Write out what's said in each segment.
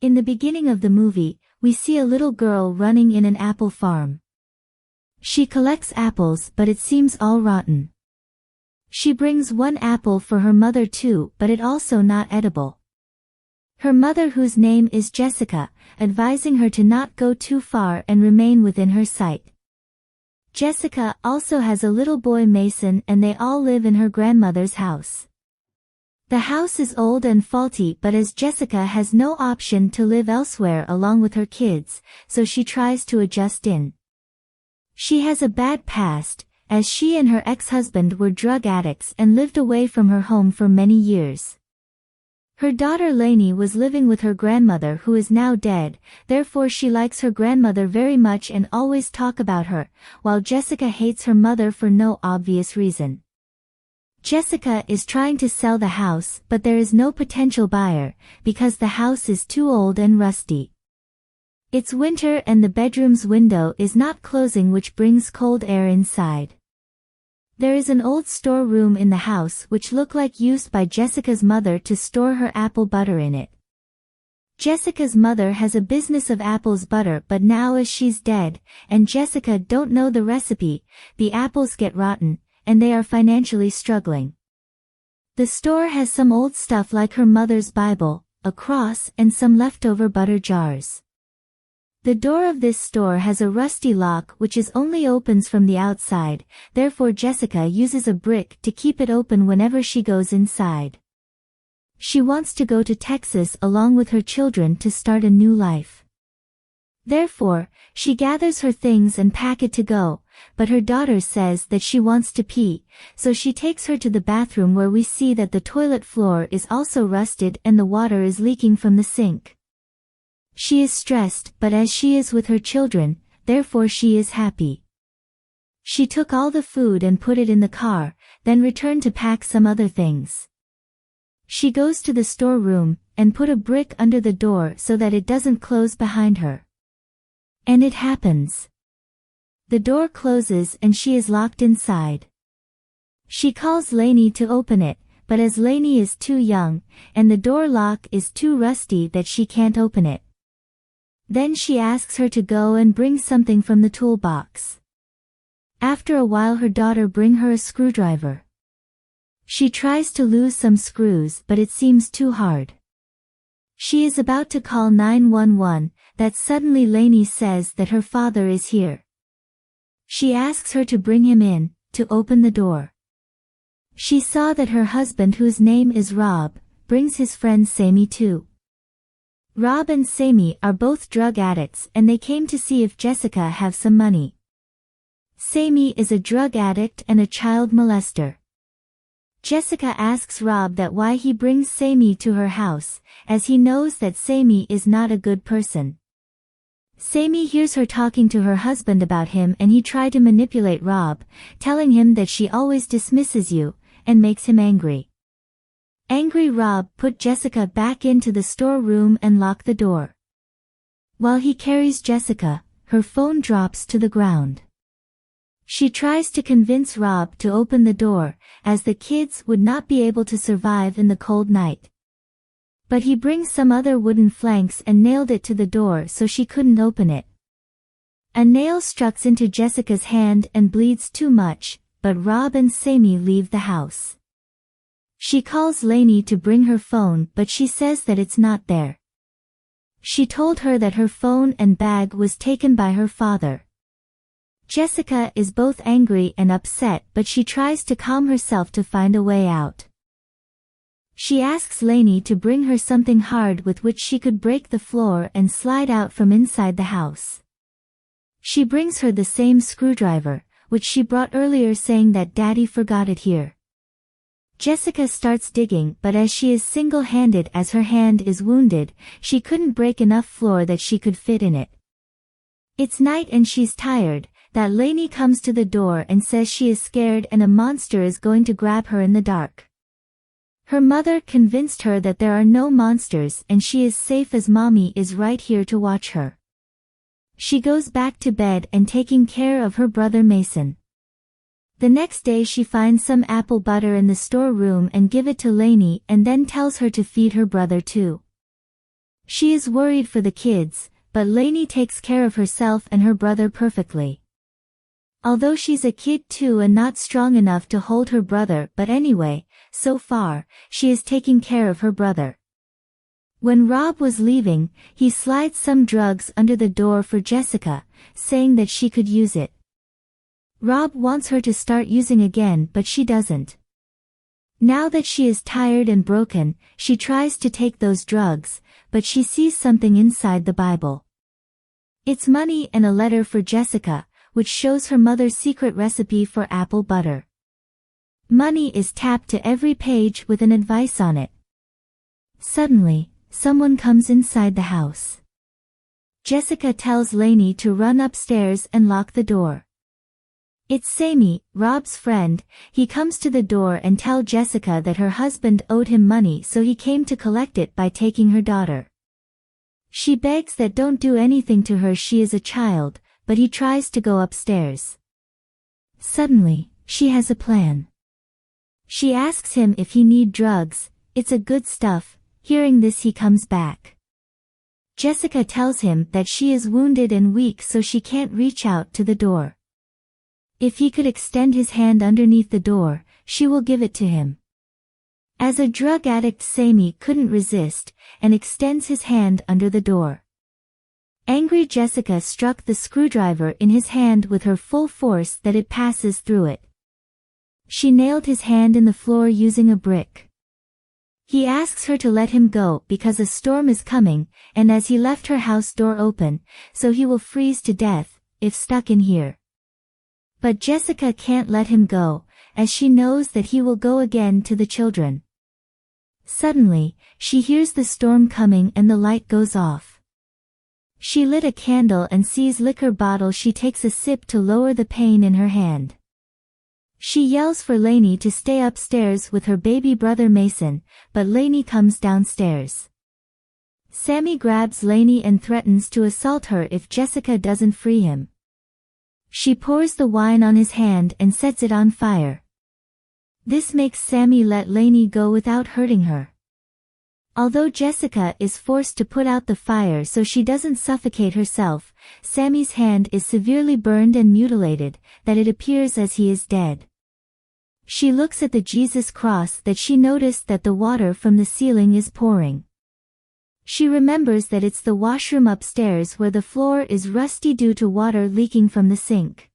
In the beginning of the movie, we see a little girl running in an apple farm. She collects apples but it seems all rotten. She brings one apple for her mother too, but it also not edible. Her mother, whose name is Jessica, advising her to not go too far and remain within her sight. Jessica also has a little boy Mason and they all live in her grandmother's house. The house is old and faulty, but as Jessica has no option to live elsewhere along with her kids, so she tries to adjust in. She has a bad past, as she and her ex-husband were drug addicts and lived away from her home for many years. Her daughter Lainey was living with her grandmother who is now dead, therefore she likes her grandmother very much and always talk about her, while Jessica hates her mother for no obvious reason. Jessica is trying to sell the house, but there is no potential buyer, because the house is too old and rusty. It's winter and the bedroom's window is not closing, which brings cold air inside. There is an old storeroom in the house which looked like used by Jessica's mother to store her apple butter in it. Jessica's mother has a business of apples butter, but now as she's dead, and Jessica don't know the recipe, the apples get rotten, and they are financially struggling. The store has some old stuff like her mother's Bible, a cross, and some leftover butter jars. The door of this store has a rusty lock which only opens from the outside, therefore Jessica uses a brick to keep it open whenever she goes inside. She wants to go to Texas along with her children to start a new life. Therefore, she gathers her things and pack it to go, but her daughter says that she wants to pee, so she takes her to the bathroom where we see that the toilet floor is also rusted and the water is leaking from the sink. She is stressed, but as she is with her children, therefore she is happy. She took all the food and put it in the car, then returned to pack some other things. She goes to the storeroom, and put a brick under the door so that it doesn't close behind her. And it happens. The door closes and she is locked inside. She calls Lainey to open it, but as Lainey is too young, and the door lock is too rusty that she can't open it. Then she asks her to go and bring something from the toolbox. After a while her daughter bring her a screwdriver. She tries to lose some screws but it seems too hard. She is about to call 911, that suddenly Lainey says that her father is here. She asks her to bring him in, to open the door. She saw that her husband, whose name is Rob, brings his friend Samy too. Rob and Samy are both drug addicts and they came to see if Jessica have some money. Samy is a drug addict and a child molester. Jessica asks Rob that why he brings Samy to her house, as he knows that Samy is not a good person. Samy hears her talking to her husband about him and he tried to manipulate Rob, telling him that she always dismisses you, and makes him angry. Angry Rob put Jessica back into the storeroom and locked the door. While he carries Jessica, her phone drops to the ground. She tries to convince Rob to open the door, as the kids would not be able to survive in the cold night. But he brings some other wooden planks and nailed it to the door so she couldn't open it. A nail struck into Jessica's hand and bleeds too much, but Rob and Samy leave the house. She calls Lainey to bring her phone but she says that it's not there. She told her that her phone and bag was taken by her father. Jessica is both angry and upset but she tries to calm herself to find a way out. She asks Lainey to bring her something hard with which she could break the floor and slide out from inside the house. She brings her the same screwdriver, which she brought earlier, saying that Daddy forgot it here. Jessica starts digging, but as she is single-handed as her hand is wounded, she couldn't break enough floor that she could fit in it. It's night and she's tired, that Lainey comes to the door and says she is scared and a monster is going to grab her in the dark. Her mother convinced her that there are no monsters and she is safe as mommy is right here to watch her. She goes back to bed and taking care of her brother Mason. The next day she finds some apple butter in the storeroom and give it to Lainey and then tells her to feed her brother too. She is worried for the kids, but Lainey takes care of herself and her brother perfectly. Although she's a kid too and not strong enough to hold her brother, but anyway, so far, she is taking care of her brother. When Rob was leaving, he slides some drugs under the door for Jessica, saying that she could use it. Rob wants her to start using again, but she doesn't. Now that she is tired and broken, she tries to take those drugs, but she sees something inside the Bible. It's money and a letter for Jessica, which shows her mother's secret recipe for apple butter. Money is tapped to every page with an advice on it. Suddenly, someone comes inside the house. Jessica tells Lainey to run upstairs and lock the door. It's Samy, Rob's friend. He comes to the door and tells Jessica that her husband owed him money, so he came to collect it by taking her daughter. She begs that don't do anything to her, she is a child, but he tries to go upstairs. Suddenly, she has a plan. She asks him if he need drugs. It's a good stuff. Hearing this, he comes back. Jessica tells him that she is wounded and weak, so she can't reach out to the door. If he could extend his hand underneath the door, she will give it to him. As a drug addict, Samy couldn't resist, and extends his hand under the door. Angry Jessica struck the screwdriver in his hand with her full force that it passes through it. She nailed his hand in the floor using a brick. He asks her to let him go because a storm is coming, and as he left her house door open, so he will freeze to death, if stuck in here. But Jessica can't let him go, as she knows that he will go again to the children. Suddenly, she hears the storm coming and the light goes off. She lit a candle and sees liquor bottle. She takes a sip to lower the pain in her hand. She yells for Lainey to stay upstairs with her baby brother Mason, but Lainey comes downstairs. Samy grabs Lainey and threatens to assault her if Jessica doesn't free him. She pours the wine on his hand and sets it on fire. This makes Samy let Lainey go without hurting her. Although Jessica is forced to put out the fire so she doesn't suffocate herself, Samy's hand is severely burned and mutilated, that it appears as he is dead. She looks at the Jesus cross that she noticed that the water from the ceiling is pouring. She remembers that it's the washroom upstairs where the floor is rusty due to water leaking from the sink.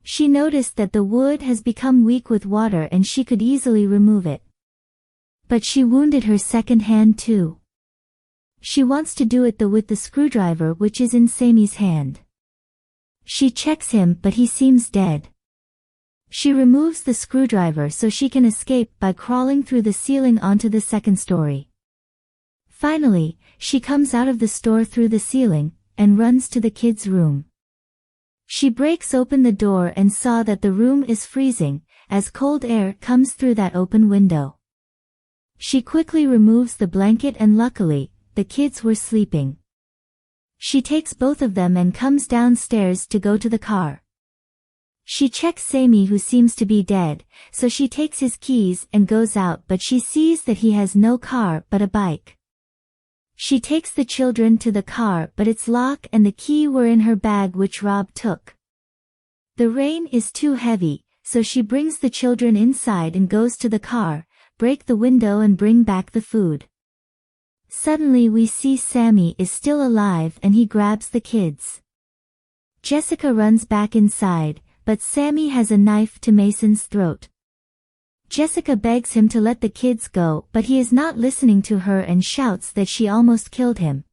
She noticed that the wood has become weak with water and she could easily remove it. But she wounded her second hand too. She wants to do it with the screwdriver which is in Samy's hand. She checks him but he seems dead. She removes the screwdriver so she can escape by crawling through the ceiling onto the second story. Finally, she comes out of the store through the ceiling, and runs to the kids' room. She breaks open the door and saw that the room is freezing, as cold air comes through that open window. She quickly removes the blanket and luckily, the kids were sleeping. She takes both of them and comes downstairs to go to the car. She checks Samy who seems to be dead, so she takes his keys and goes out, but she sees that he has no car but a bike. She takes the children to the car but its lock and the key were in her bag which Rob took. The rain is too heavy, so she brings the children inside and goes to the car, break the window and bring back the food. Suddenly we see Samy is still alive and he grabs the kids. Jessica runs back inside, but Samy has a knife to Mason's throat. Jessica begs him to let the kids go, but he is not listening to her and shouts that she almost killed him.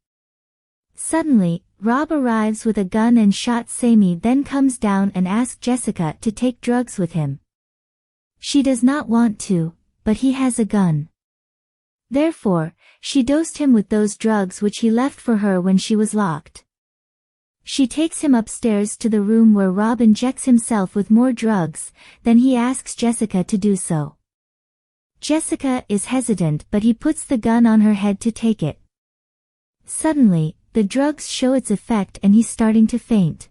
Suddenly, Rob arrives with a gun and shot Samy, then comes down and asks Jessica to take drugs with him. She does not want to, but he has a gun. Therefore, she dosed him with those drugs which he left for her when she was locked. She takes him upstairs to the room where Rob injects himself with more drugs, then he asks Jessica to do so. Jessica is hesitant but he puts the gun on her head to take it. Suddenly, the drugs show its effect and he's starting to faint.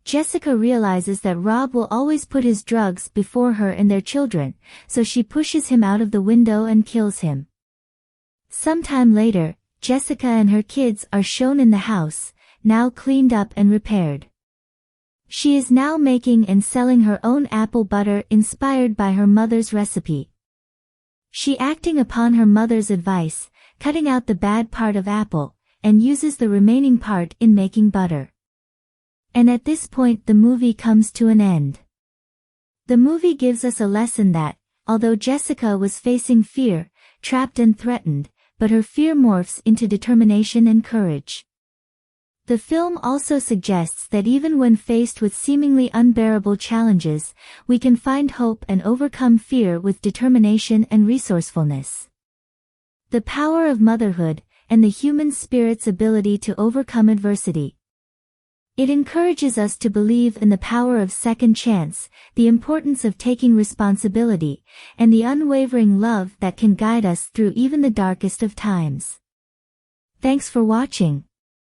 Jessica realizes that Rob will always put his drugs before her and their children, so she pushes him out of the window and kills him. Sometime later, Jessica and her kids are shown in the house, now cleaned up and repaired. She is now making and selling her own apple butter inspired by her mother's recipe. She acting upon her mother's advice, cutting out the bad part of apple, and uses the remaining part in making butter. And at this point the movie comes to an end. The movie gives us a lesson that, although Jessica was facing fear, trapped and threatened, but her fear morphs into determination and courage. The film also suggests that even when faced with seemingly unbearable challenges, we can find hope and overcome fear with determination and resourcefulness. The power of motherhood, and the human spirit's ability to overcome adversity. It encourages us to believe in the power of second chance, the importance of taking responsibility, and the unwavering love that can guide us through even the darkest of times. Thanks for watching.